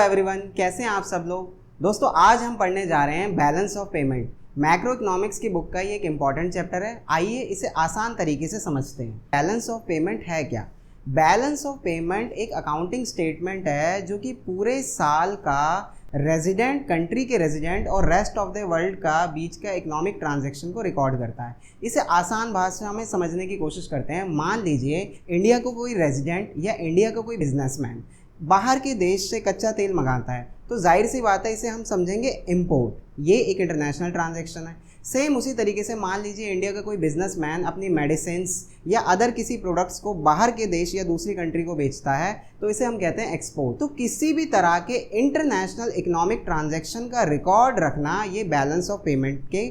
Everyone, कैसे हैं आप सब लोग। दोस्तों आज हम पढ़ने जा रहे हैं balance of payment. Macro economics की बुक का ये एक इंपॉर्टेंट चैप्टर है। आइए इसे आसान तरीके से समझते हैं। बैलेंस ऑफ पेमेंट है क्या? बैलेंस ऑफ पेमेंट एक अकाउंटिंग स्टेटमेंट है जो कि पूरे साल का रेजिडेंट, कंट्री के रेजिडेंट और रेस्ट ऑफ द वर्ल्ड का बीच का इकोनॉमिक ट्रांजैक्शन को रिकॉर्ड करता है। इसे आसान भाषा में समझने की कोशिश करते हैं। मान लीजिए इंडिया को कोई रेजिडेंट या इंडिया को कोई बिजनेसमैन बाहर के देश से कच्चा तेल मंगाता है, तो जाहिर सी बात है इसे हम समझेंगे इंपोर्ट। ये एक इंटरनेशनल ट्रांजैक्शन है। सेम उसी तरीके से मान लीजिए इंडिया का कोई बिजनेसमैन अपनी मेडिसिन्स या अदर किसी प्रोडक्ट्स को बाहर के देश या दूसरी कंट्री को बेचता है, तो इसे हम कहते हैं एक्सपोर्ट। तो किसी भी तरह के इंटरनेशनल इकोनॉमिक ट्रांजैक्शन का रिकॉर्ड रखना ये बैलेंस ऑफ पेमेंट के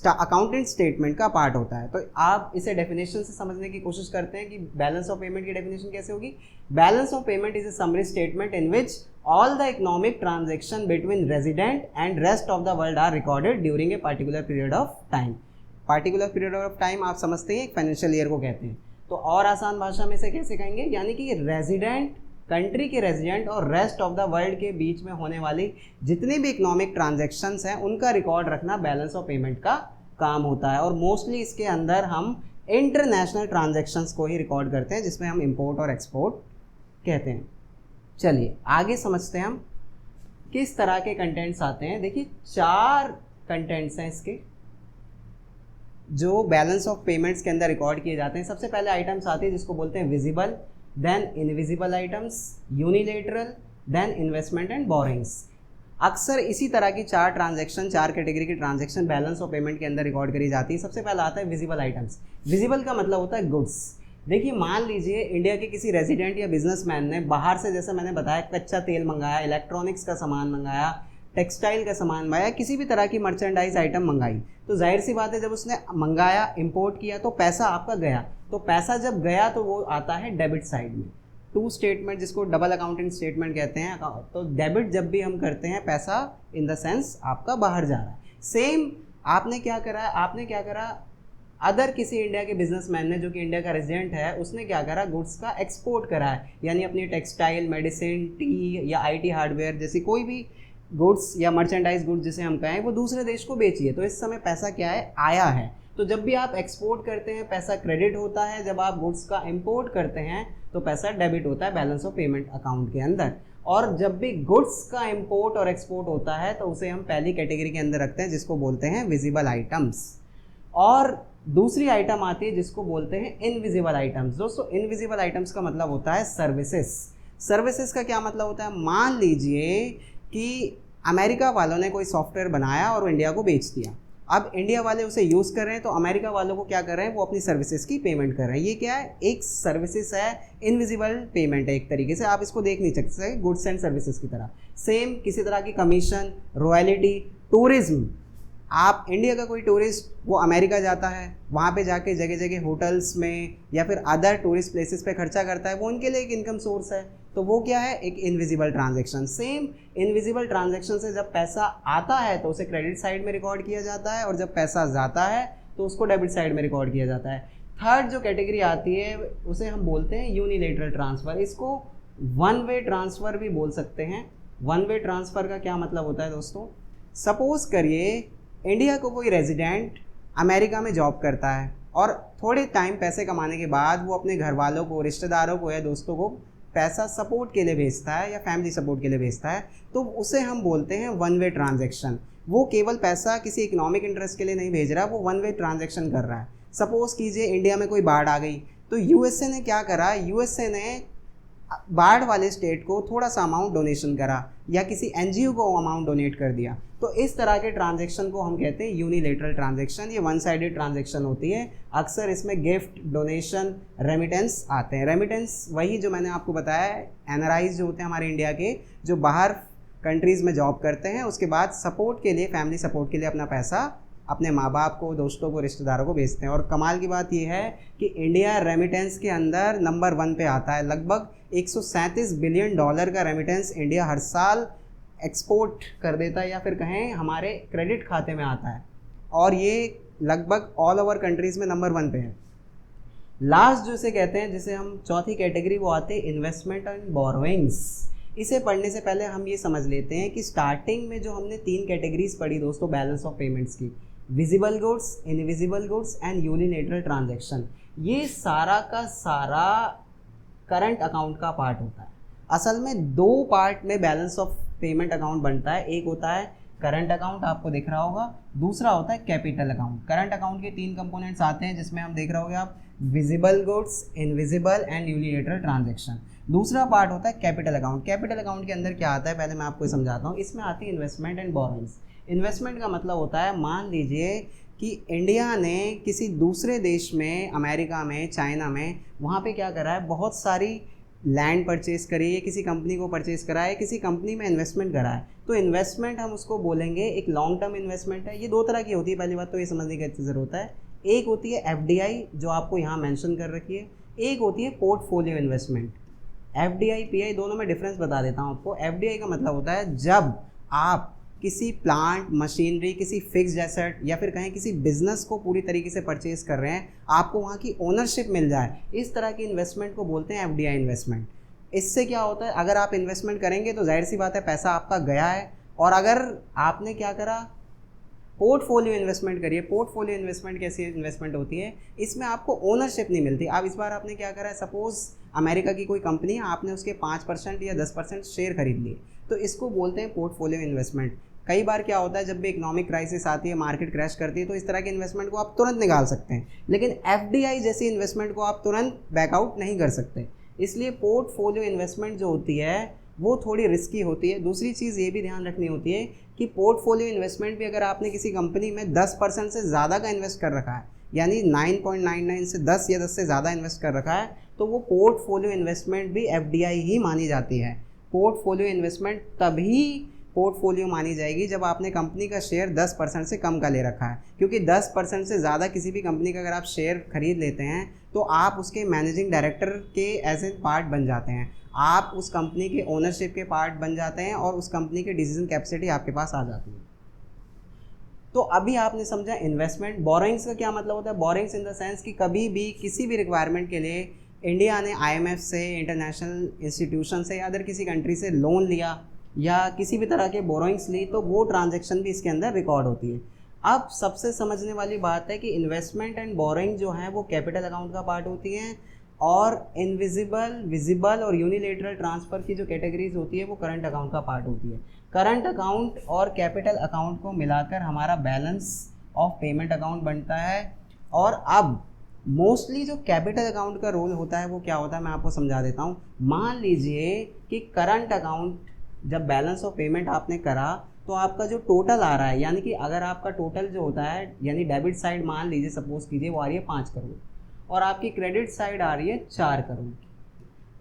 अकाउंटेंट स्टेटमेंट का पार्ट होता है। तो आप इसे डेफिनेशन से समझने की कोशिश करते हैं कि बैलेंस ऑफ पेमेंट की डेफिनेशन कैसे होगी। Balance of payment is a summary statement in which all the economic transaction between resident and rest of the world are recorded during a particular period of time। particular period of time आप समझते हैं financial year को कहते हैं। तो और आसान भाषा में से कैसे कहेंगे, यानी कि रेजिडेंट, कंट्री के रेजिडेंट और रेस्ट ऑफ द वर्ल्ड के बीच में होने वाली जितनी भी इकोनॉमिक ट्रांजेक्शन्स हैं उनका रिकॉर्ड रखना बैलेंस ऑफ पेमेंट का काम होता है। और मोस्टली इसके अंदर हम इंटरनेशनल ट्रांजेक्शन्स को ही रिकॉर्ड करते हैं, जिसमें हम इम्पोर्ट और एक्सपोर्ट कहते हैं। चलिए आगे समझते हैं हम किस तरह के कंटेंट्स आते हैं। देखिए 4 कंटेंट्स हैं इसके जो बैलेंस ऑफ पेमेंट्स के अंदर रिकॉर्ड किए जाते हैं। सबसे पहले आइटम्स आती है जिसको बोलते हैं visible, then invisible items, unilateral, then investment and borrowings. अक्सर इसी तरह की 4 ट्रांजैक्शन, 4 कैटेगरी की ट्रांजैक्शन बैलेंस ऑफ पेमेंट के अंदर रिकॉर्ड करी जाती है। सबसे पहला आता है विजिबल आइटम्स। विजिबल का मतलब होता है गुड्स। देखिए मान लीजिए इंडिया के किसी रेजिडेंट या बिजनेसमैन ने बाहर से, जैसे मैंने बताया, कच्चा तेल मंगाया, इलेक्ट्रॉनिक्स का सामान मंगाया, टेक्सटाइल का सामान मंगाया, किसी भी तरह की मर्चेंडाइज आइटम मंगाई, तो जाहिर सी बात है जब उसने मंगाया, इंपोर्ट किया, तो पैसा आपका गया। तो पैसा जब गया तो वो आता है डेबिट साइड में। टू स्टेटमेंट, जिसको डबल अकाउंटिंग स्टेटमेंट कहते हैं। तो डेबिट जब भी हम करते हैं, पैसा इन द सेंस आपका बाहर जा रहा है। सेम आपने क्या करा, अदर किसी इंडिया के बिजनेसमैन ने, जो कि इंडिया का रेजिडेंट है, उसने क्या करा, गुड्स का एक्सपोर्ट करा है, यानी अपनी टेक्सटाइल, मेडिसिन, टी या आईटी हार्डवेयर जैसी कोई भी गुड्स या मर्चेंडाइज गुड्स जिसे हम कहें, वो दूसरे देश को बेची है। तो इस समय पैसा क्या है, आया है। तो जब भी आप एक्सपोर्ट करते हैं पैसा क्रेडिट होता है, जब आप गुड्स का इम्पोर्ट करते हैं तो पैसा डेबिट होता है बैलेंस ऑफ पेमेंट अकाउंट के अंदर। और जब भी गुड्स का इम्पोर्ट और एक्सपोर्ट होता है तो उसे हम पहली कैटेगरी के अंदर रखते हैं, जिसको बोलते हैं विजिबल आइटम्स। और दूसरी आइटम आती है जिसको बोलते हैं इनविजिबल आइटम्स। दोस्तों इनविजिबल आइटम्स का मतलब होता है सर्विसेज। सर्विसेज का क्या मतलब होता है, मान लीजिए कि अमेरिका वालों ने कोई सॉफ्टवेयर बनाया और वो इंडिया को बेच दिया। अब इंडिया वाले उसे यूज़ कर रहे हैं, तो अमेरिका वालों को क्या कर रहे हैं, वो अपनी सर्विसेज की पेमेंट कर रहे हैं। ये क्या है, एक सर्विसेज है, इनविजिबल पेमेंट है। एक तरीके से आप इसको देख नहीं सकते गुड्स एंड सर्विसेज की तरह। सेम किसी तरह की कमीशन, रॉयल्टी, टूरिज्म। आप इंडिया का कोई टूरिस्ट वो अमेरिका जाता है, वहाँ पे जाके जगह जगह होटल्स में या फिर अदर टूरिस्ट प्लेसेस पे खर्चा करता है, वो उनके लिए एक इनकम सोर्स है। तो वो क्या है, एक invisible transaction. Same invisible transaction से जब पैसा आता है तो उसे क्रेडिट साइड में रिकॉर्ड किया जाता है, और जब पैसा जाता है तो उसको डेबिट साइड में रिकॉर्ड किया जाता है। थर्ड जो कैटेगरी आती है उसे हम बोलते हैं यूनिलेटरल ट्रांसफ़र। इसको वन वे ट्रांसफ़र भी बोल सकते हैं। वन वे ट्रांसफ़र का क्या मतलब होता है दोस्तों, सपोज़ करिए इंडिया को कोई रेजिडेंट अमेरिका में जॉब करता है और थोड़े टाइम पैसे कमाने के बाद वो अपने घर वालों को, रिश्तेदारों को या दोस्तों को पैसा सपोर्ट के लिए भेजता है या फैमिली सपोर्ट के लिए भेजता है, तो उसे हम बोलते हैं वन वे ट्रांजैक्शन। वो केवल पैसा किसी इकोनॉमिक इंटरेस्ट के लिए नहीं भेज रहा, वो वन वे ट्रांजैक्शन कर रहा है। सपोज़ कीजिए इंडिया में कोई बाढ़ आ गई, तो यूएसए ने क्या करा, यूएसए ने बाढ़ वाले स्टेट को थोड़ा सा अमाउंट डोनेशन करा या किसी एनजीओ को अमाउंट डोनेट कर दिया। तो इस तरह के ट्रांजैक्शन को हम कहते हैं यूनिलेटरल ट्रांजैक्शन। ये वन साइडेड ट्रांजैक्शन होती है। अक्सर इसमें गिफ्ट, डोनेशन, रेमिटेंस आते हैं। रेमिटेंस वही जो मैंने आपको बताया, एनआरआईज जो होते हैं हमारे इंडिया के, जो बाहर कंट्रीज़ में जॉब करते हैं, उसके बाद सपोर्ट के लिए, फैमिली सपोर्ट के लिए अपना पैसा अपने माँ बाप को, दोस्तों को, रिश्तेदारों को भेजते हैं। और कमाल की बात यह है कि इंडिया रेमिटेंस के अंदर नंबर 1 पे आता है। लगभग 137 बिलियन डॉलर का रेमिटेंस इंडिया हर साल एक्सपोर्ट कर देता है, या फिर कहें हमारे क्रेडिट खाते में आता है, और ये लगभग ऑल ओवर कंट्रीज़ में नंबर 1 पे है। लास्ट जो इसे कहते हैं, जिसे हम चौथी कैटेगरी, वो आते हैं इन्वेस्टमेंट एंड बोरोइंग्स। इसे पढ़ने से पहले हम ये समझ लेते हैं कि स्टार्टिंग में जो हमने 3 कैटेगरीज पढ़ी दोस्तों बैलेंस ऑफ पेमेंट्स की, visible goods, invisible goods and unilateral transaction, ये सारा का सारा करंट अकाउंट का पार्ट होता है। असल में 2 पार्ट में बैलेंस ऑफ पेमेंट अकाउंट बनता है, एक होता है करंट अकाउंट, आपको दिख रहा होगा, दूसरा होता है कैपिटल अकाउंट। करंट अकाउंट के 3 कंपोनेंट्स आते हैं जिसमें हम देख रहे होंगे आप visible goods, invisible and unilateral transaction. दूसरा पार्ट होता है कैपिटल अकाउंट। कैपिटल अकाउंट के अंदर क्या आता है पहले मैं आपको समझाता हूँ। इसमें आती है इन्वेस्टमेंट एंड बोरोइंग्स। इन्वेस्टमेंट का मतलब होता है, मान लीजिए कि इंडिया ने किसी दूसरे देश में, अमेरिका में, चाइना में, वहाँ पे क्या करा है, बहुत सारी लैंड परचेज करी है, किसी कंपनी को परचेज करा है, किसी कंपनी में इन्वेस्टमेंट करा है। तो इन्वेस्टमेंट हम उसको बोलेंगे एक लॉन्ग टर्म इन्वेस्टमेंट है। ये 2 तरह की होती है, पहली बात तो ये समझने की ज़रूरत है। एक होती है FDI जो आपको यहाँ मेंशन कर रखी है, एक होती है पोर्टफोलियो इन्वेस्टमेंट। FDI PI दोनों में डिफरेंस बता देता हूँ आपको। FDI का मतलब होता है जब आप किसी प्लांट, मशीनरी, किसी फिक्स्ड एसेट या फिर कहें किसी बिजनेस को पूरी तरीके से परचेज कर रहे हैं, आपको वहाँ की ओनरशिप मिल जाए, इस तरह की इन्वेस्टमेंट को बोलते हैं FDI इन्वेस्टमेंट। इससे क्या होता है, अगर आप इन्वेस्टमेंट करेंगे तो जाहिर सी बात है पैसा आपका गया है, और अगर आपने क्या करा, पोर्टफोलियो इन्वेस्टमेंट करिए। पोर्टफोलियो इन्वेस्टमेंट कैसी इन्वेस्टमेंट होती है, इसमें आपको ओनरशिप नहीं मिलती। अब इस बार आपने क्या करा है, सपोज अमेरिका की कोई कंपनी है, आपने उसके 5% या 10% शेयर खरीद लिए, तो इसको बोलते हैं पोर्टफोलियो इन्वेस्टमेंट। कई बार क्या होता है, जब भी इकोनॉमिक क्राइसिस आती है, मार्केट क्रैश करती है, तो इस तरह के इन्वेस्टमेंट को आप तुरंत निकाल सकते हैं, लेकिन FDI जैसी इन्वेस्टमेंट को आप तुरंत बैकआउट नहीं कर सकते। इसलिए पोर्टफोलियो इन्वेस्टमेंट जो होती है वो थोड़ी रिस्की होती है। दूसरी चीज़ ये भी ध्यान रखनी होती है कि पोर्टफोलियो इन्वेस्टमेंट भी अगर आपने किसी कंपनी में 10% से ज़्यादा का इन्वेस्ट कर रखा है, यानी 9.99 से 10 या 10 से ज़्यादा इन्वेस्ट कर रखा है, तो वो पोर्टफोलियो इन्वेस्टमेंट भी FDI ही मानी जाती है। पोर्टफोलियो इन्वेस्टमेंट तभी पोर्टफोलियो मानी जाएगी जब आपने कंपनी का शेयर 10% से कम का ले रखा है, क्योंकि 10% से ज़्यादा किसी भी कंपनी का अगर आप शेयर खरीद लेते हैं तो आप उसके मैनेजिंग डायरेक्टर के एज ए पार्ट बन जाते हैं, आप उस कंपनी के ओनरशिप के पार्ट बन जाते हैं और उस कंपनी की डिसीजन कैपेसिटी आपके पास आ जाती है। तो अभी आपने समझा इन्वेस्टमेंट। बोरोइंग्स का क्या मतलब होता है, बोरोइंग्स इन द सेंस कि कभी भी किसी भी रिक्वायरमेंट के लिए इंडिया ने IMF से, इंटरनेशनल इंस्टीट्यूशन से या अदर किसी कंट्री से लोन लिया या किसी भी तरह के बोरोइंग्स ली, तो वो ट्रांजैक्शन भी इसके अंदर रिकॉर्ड होती है। अब सबसे समझने वाली बात है कि इन्वेस्टमेंट एंड बोरोइंग जो है वो कैपिटल अकाउंट का पार्ट होती हैं, और इनविजिबल, विजिबल और यूनिलेटरल ट्रांसफ़र की जो कैटेगरीज होती है वो करंट अकाउंट का पार्ट होती है। करंट अकाउंट और कैपिटल अकाउंट को मिलाकर हमारा बैलेंस ऑफ पेमेंट अकाउंट बनता है। और अब मोस्टली जो कैपिटल अकाउंट का रोल होता है वो क्या होता है, मैं आपको समझा देता हूँ। मान लीजिए कि करंट अकाउंट जब बैलेंस ऑफ पेमेंट आपने करा तो आपका जो टोटल आ रहा है, यानी कि अगर आपका टोटल जो होता है, यानी डेबिट साइड मान लीजिए सपोज कीजिए वो आ रही है 5 करोड़ और आपकी क्रेडिट साइड आ रही है 4 करोड़,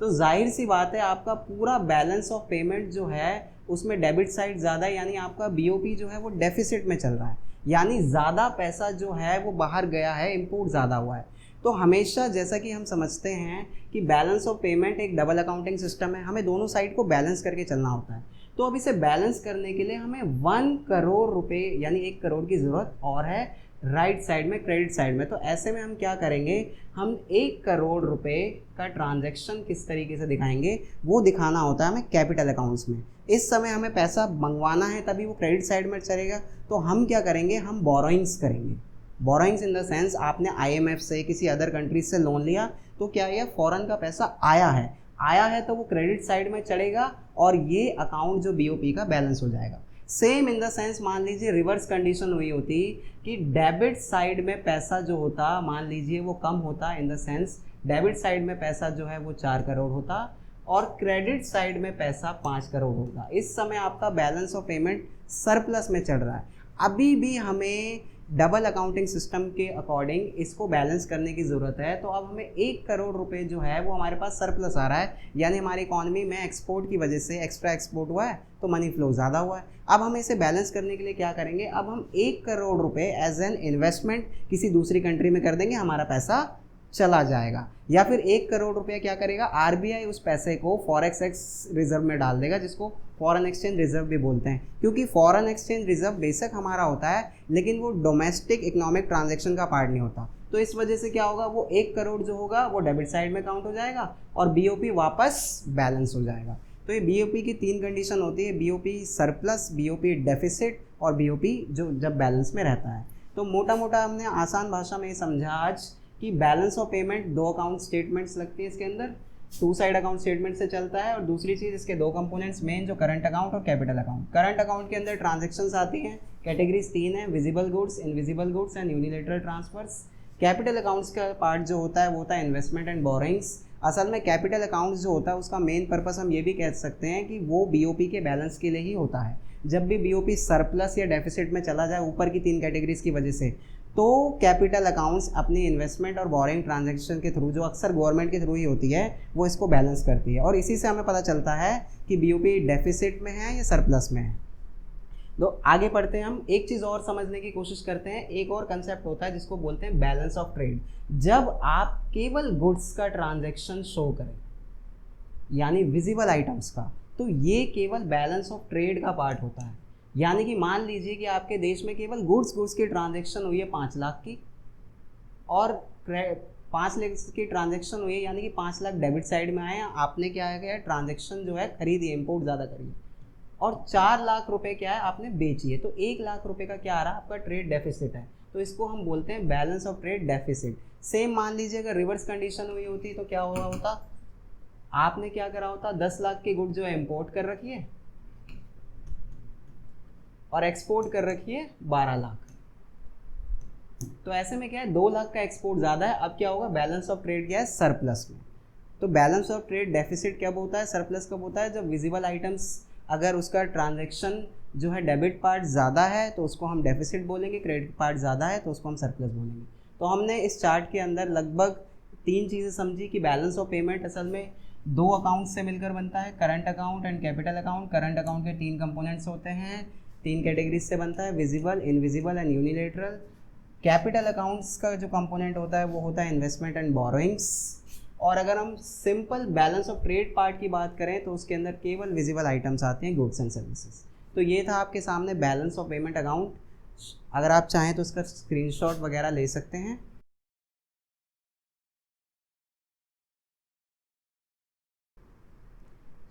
तो जाहिर सी बात है आपका पूरा बैलेंस ऑफ पेमेंट जो है उसमें डेबिट साइड ज़्यादा है, यानी आपका BOP जो है वो डेफिसिट में चल रहा है, यानी ज़्यादा पैसा जो है वो बाहर गया है, इम्पोर्ट ज़्यादा हुआ है। तो हमेशा जैसा कि हम समझते हैं कि बैलेंस ऑफ पेमेंट एक डबल अकाउंटिंग सिस्टम है, हमें दोनों साइड को बैलेंस करके चलना होता है। तो अब इसे बैलेंस करने के लिए हमें 1 करोड़ रुपए यानी 1 करोड़ की ज़रूरत और है राइट साइड में, क्रेडिट साइड में। तो ऐसे में हम क्या करेंगे, हम 1 करोड़ रुपए का ट्रांजैक्शन किस तरीके से दिखाएंगे वो दिखाना होता है हमें कैपिटल अकाउंट्स में। इस समय हमें पैसा मंगवाना है तभी वो क्रेडिट साइड में चलेगा, तो हम क्या करेंगे, हम बोरोइंग्स करेंगे। बोरोइंग्स इन द सेंस आपने IMF से, किसी अदर कंट्रीज से लोन लिया, तो क्या यह फॉरेन का पैसा आया है तो वो क्रेडिट साइड में चढ़ेगा और ये अकाउंट जो BOP का बैलेंस हो जाएगा। सेम इन द सेंस मान लीजिए रिवर्स कंडीशन हुई होती कि डेबिट साइड में पैसा जो होता, मान लीजिए वो कम होता, in the sense debit side में पैसा जो है वो 4 करोड़ होता और क्रेडिट साइड में पैसा 5 करोड़ होता। इस समय आपका बैलेंस ऑफ पेमेंट सरप्लस में चल रहा है। अभी भी हमें डबल अकाउंटिंग सिस्टम के अकॉर्डिंग इसको बैलेंस करने की ज़रूरत है। तो अब हमें 1 करोड़ रुपए जो है वो हमारे पास सरप्लस आ रहा है, यानी हमारी इकॉनमी में एक्सपोर्ट की वजह से एक्स्ट्रा एक्सपोर्ट हुआ है तो मनी फ्लो ज़्यादा हुआ है। अब हम इसे बैलेंस करने के लिए क्या करेंगे, अब हम 1 करोड़ रुपए एज एन इन्वेस्टमेंट किसी दूसरी कंट्री में कर देंगे, हमारा पैसा चला जाएगा। या फिर 1 करोड़ रुपया क्या करेगा, RBI उस पैसे को फॉरेक्स रिजर्व में डाल देगा, जिसको फॉरेन एक्सचेंज रिजर्व भी बोलते हैं, क्योंकि फॉरेन एक्सचेंज रिजर्व बेशक हमारा होता है लेकिन वो डोमेस्टिक इकोनॉमिक ट्रांजैक्शन का पार्ट नहीं होता। तो इस वजह से क्या होगा, वो 1 करोड़ जो होगा वो डेबिट साइड में काउंट हो जाएगा और BOP वापस बैलेंस हो जाएगा। तो ये बीओपी की 3 कंडीशन होती है, बीओपी सरप्लस, बीओपी डेफिसिट और बीओपी जो जब बैलेंस में रहता है। तो मोटा मोटा हमने आसान भाषा में ये समझा आज कि balance of payment 2 account statements लगती है इसके अंदर, 2 साइड अकाउंट स्टेटमेंट से चलता है। और दूसरी चीज़ इसके 2 कंपोनेंट्स मेन, जो करंट अकाउंट और कैपिटल अकाउंट। करंट अकाउंट के अंदर ट्रांजेक्शन्स आती हैं, कैटेगरीज 3 है, visible goods, invisible goods and unilateral transfers. Capital accounts का पार्ट जो होता है वो होता है इन्वेस्टमेंट एंड बोरिंग्स। असल में कैपिटल अकाउंट्स जो होता है उसका मेन पर्पस हम ये भी कह सकते हैं कि वो बीओपी के बैलेंस के लिए ही होता है। जब भी बीओपी सरप्लस या डेफिसिट में चला जाए ऊपर की 3 कैटेगरीज की वजह से, तो कैपिटल अकाउंट्स अपनी इन्वेस्टमेंट और बोरिंग ट्रांजैक्शन के थ्रू, जो अक्सर गवर्नमेंट के थ्रू ही होती है, वो इसको बैलेंस करती है। और इसी से हमें पता चलता है कि बीओपी डेफिसिट में है या सरप्लस में है। तो आगे पढ़ते हैं हम, एक चीज़ और समझने की कोशिश करते हैं। एक और कंसेप्ट होता है जिसको बोलते हैं बैलेंस ऑफ ट्रेड। जब आप केवल गुड्स का ट्रांजैक्शन शो करें, यानी विजिबल आइटम्स का, तो ये केवल बैलेंस ऑफ ट्रेड का पार्ट होता है। यानी कि मान लीजिए कि आपके देश में केवल गुड्स की ट्रांजैक्शन हुई है 5 लाख की, और 5 लाख की ट्रांजैक्शन हुई है, यानी कि 5 लाख डेबिट साइड में आए, आपने क्या किया, ट्रांजैक्शन जो है खरीदी, इम्पोर्ट ज़्यादा करी है, और 4 लाख रुपए क्या है आपने बेची है, तो 1 लाख रुपए का क्या आ रहा है, आपका ट्रेड डेफिसिट है। तो इसको हम बोलते हैं balance of trade deficit. Same मान लीजिए अगर रिवर्स कंडीशन हुई होती तो क्या हुआ होता, आपने क्या करा होता, 10 लाख की गुड जो है इम्पोर्ट कर रखी है और एक्सपोर्ट कर रखी है 12 लाख। तो ऐसे में क्या है, 2 लाख का एक्सपोर्ट ज़्यादा है, अब क्या होगा, बैलेंस ऑफ ट्रेड क्या है, सरप्लस में। तो बैलेंस ऑफ ट्रेड डेफिसिट कब होता है, सरप्लस कब होता है, जब विजिबल आइटम्स, अगर उसका ट्रांजैक्शन जो है डेबिट पार्ट ज़्यादा है तो उसको हम डेफिसिट बोलेंगे, क्रेडिट पार्ट ज़्यादा है तो उसको हम सरप्लस बोलेंगे। तो हमने इस चार्ट के अंदर लगभग 3 चीज़ें समझी कि बैलेंस ऑफ पेमेंट असल में 2 अकाउंट से मिलकर बनता है, current account and capital account. Current account के 3 कंपोनेंट्स होते हैं, 3 कैटेगरीज से बनता है, visible, invisible and unilateral. Capital accounts का जो कंपोनेंट होता है वो होता है इन्वेस्टमेंट एंड बोरोइंग्स। और अगर हम simple balance of trade part की बात करें तो उसके अंदर केवल विजिबल आइटम्स आते हैं, गुड्स एंड सर्विसेज। तो ये था आपके सामने बैलेंस ऑफ पेमेंट अकाउंट। अगर आप चाहें तो इसका स्क्रीनशॉट वगैरह ले सकते हैं।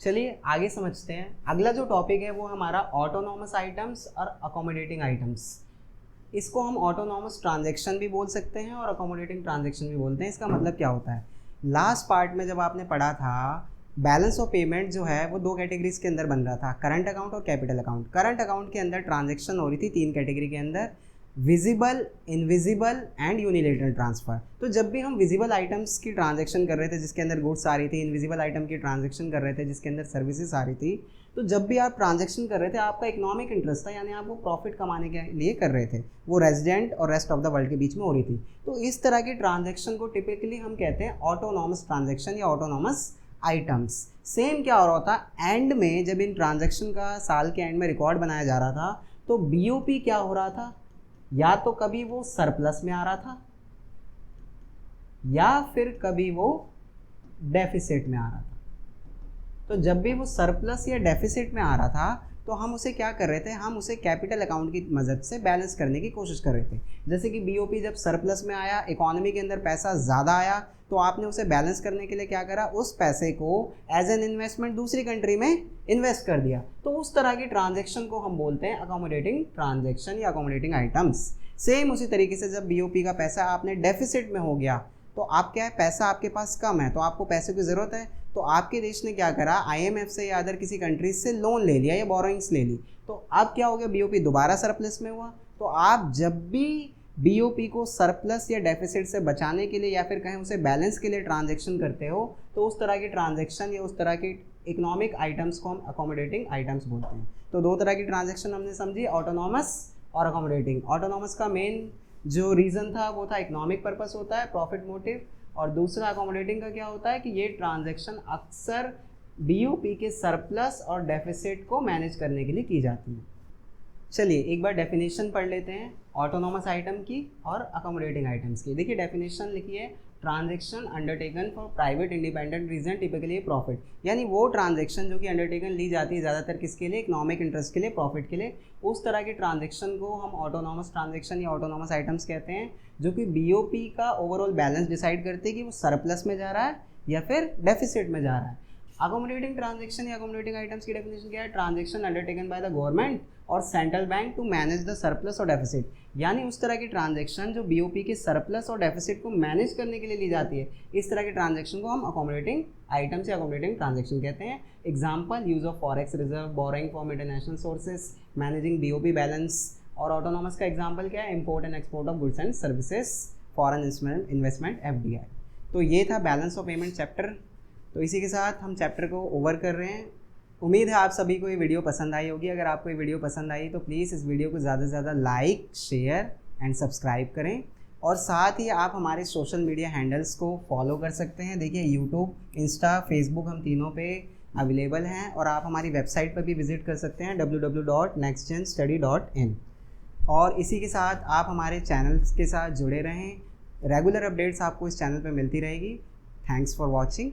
चलिए आगे समझते हैं। अगला जो टॉपिक है वो हमारा ऑटोनॉमस आइटम्स और अकोमोडेटिंग आइटम्स। इसको हम ऑटोनॉमस ट्रांजैक्शन भी बोल सकते हैं और अकोमोडेटिंग ट्रांजैक्शन भी बोलते हैं। इसका मतलब क्या होता है, लास्ट पार्ट में जब आपने पढ़ा था, बैलेंस ऑफ पेमेंट जो है वो 2 कैटेगरीज के अंदर बन रहा था, करंट अकाउंट और कैपिटल अकाउंट। करंट अकाउंट के अंदर ट्रांजैक्शन हो रही थी 3 कैटेगरी के अंदर, visible, invisible and unilateral transfer. तो जब भी हम विजिबल आइटम्स की ट्रांजैक्शन कर रहे थे जिसके अंदर गुड्स आ रही थी, इनविजिबल आइटम की ट्रांजैक्शन कर रहे थे जिसके अंदर सर्विसेज आ रही थी, तो जब भी आप ट्रांजैक्शन कर रहे थे आपका इकोनॉमिक इंटरेस्ट था, यानी आप वो प्रॉफिट कमाने के लिए कर रहे थे, वो रेजिडेंट और रेस्ट ऑफ द वर्ल्ड के बीच में हो रही थी। तो इस तरह की ट्रांजैक्शन को टिपिकली हम कहते हैं ऑटोनॉमस ट्रांजैक्शन या ऑटोनॉमस आइटम्स। सेम क्या हो रहा था, एंड में जब इन ट्रांजैक्शन का साल के एंड में रिकॉर्ड बनाया जा रहा था तो बीओपी क्या हो रहा था, या तो कभी वो सरप्लस में आ रहा था या फिर कभी वो डेफिसिट में आ रहा था। तो जब भी वो सरप्लस या डेफिसिट में आ रहा था तो हम उसे क्या कर रहे थे, हम उसे कैपिटल अकाउंट की मदद से बैलेंस करने की कोशिश कर रहे थे। जैसे कि बीओपी जब सरप्लस में आया, इकोनॉमी के अंदर पैसा ज़्यादा आया, तो आपने उसे बैलेंस करने के लिए क्या करा, उस पैसे को एज एन इन्वेस्टमेंट दूसरी कंट्री में इन्वेस्ट कर दिया। तो उस तरह की ट्रांजैक्शन को हम बोलते हैं अकोमोडेटिंग ट्रांजैक्शन या अकोमोडेटिंग आइटम्स। सेम उसी तरीके से जब बीओपी का पैसा आपने डेफिसिट में हो गया तो आप क्या है, पैसा आपके पास कम है तो आपको पैसे की ज़रूरत है, तो आपके देश ने क्या करा, आईएमएफ से या अदर किसी कंट्रीज से लोन ले लिया या बोरोइंग्स ले ली। तो अब क्या हो गया, बीओपी दोबारा सरप्लस में हुआ। तो आप जब भी बीओपी को सरप्लस या डेफिसिट से बचाने के लिए या फिर कहें उसे बैलेंस के लिए ट्रांजैक्शन करते हो तो उस तरह की ट्रांजैक्शन या उस तरह की इकोनॉमिक आइटम्स को हम अकोमोडेटिंग आइटम्स बोलते हैं। तो 2 तरह की ट्रांजैक्शन हमने समझी, ऑटोनॉमस और अकोमोडेटिंग। ऑटोनॉमस का मेन जो रीज़न था वो था इकोनॉमिक पर्पस होता है, प्रॉफिट मोटिव, और दूसरा अकोमोडेटिंग का क्या होता है कि ये ट्रांजैक्शन अक्सर बीओपी के सरप्लस और डेफिसिट को मैनेज करने के लिए की जाती है। चलिए एक बार डेफिनेशन पढ़ लेते हैं ऑटोनॉमस आइटम की और अकोमोडेटिंग आइटम्स की। देखिए डेफिनेशन लिखी है, transaction undertaken for private independent reason typically profit, यानी वो ट्रांजैक्शन जो कि अंडरटेकन ली जाती है ज़्यादातर किसके लिए, इकोनॉमिक इंटरेस्ट के लिए, प्रॉफिट के लिए। उस तरह की ट्रांजैक्शन को हम ऑटोनॉमस ट्रांजैक्शन या ऑटोनॉमस आइटम्स कहते हैं, जो कि बीओपी का ओवरऑल बैलेंस डिसाइड करते हैं कि वो सरप्लस में जा रहा है या फिर डेफिसिट में जा रहा है। अकोमोडेटिंग ट्रांजेक्शन या अकोमोडेटिंग आइटम्स की डेफिनेशन क्या है? Transaction undertaken by the government और central bank to manage the surplus और डेफिसिट, यानी उस तरह की ट्रांजेक्शन जो बीओपी के सरप्लस और डेफिसिट को मैनेज करने के लिए ली जाती है, इस तरह की ट्रांजेक्शन को हम अकोमोडेटिंग आइटम्स या अकोमोडेटिंग ट्रांजेक्शन कहते हैं। Example, use of forex reserve, borrowing from international sources, managing BOP balance. और ऑटोनॉमस का एग्जाम्पल क्या है? Import and export of goods and services, foreign investment FDI. तो ये था बैलेंस ऑफ पेमेंट चैप्टर। तो इसी के साथ हम चैप्टर को ओवर कर रहे हैं। उम्मीद है आप सभी को ये वीडियो पसंद आई होगी। अगर आपको ये वीडियो पसंद आई तो प्लीज़ इस वीडियो को ज़्यादा से ज़्यादा लाइक, शेयर एंड सब्सक्राइब करें। और साथ ही आप हमारे सोशल मीडिया हैंडल्स को फॉलो कर सकते हैं। देखिए यूट्यूब, इंस्टा, फेसबुक, हम तीनों पे अवेलेबल हैं। और आप हमारी वेबसाइट पर भी विजिट कर सकते हैं www.nextgenstudy.in। और इसी के साथ आप हमारे चैनल्स के साथ जुड़े रहें। रेगुलर अपडेट्स आपको इस चैनल पे मिलती रहेगी। Thanks for watching.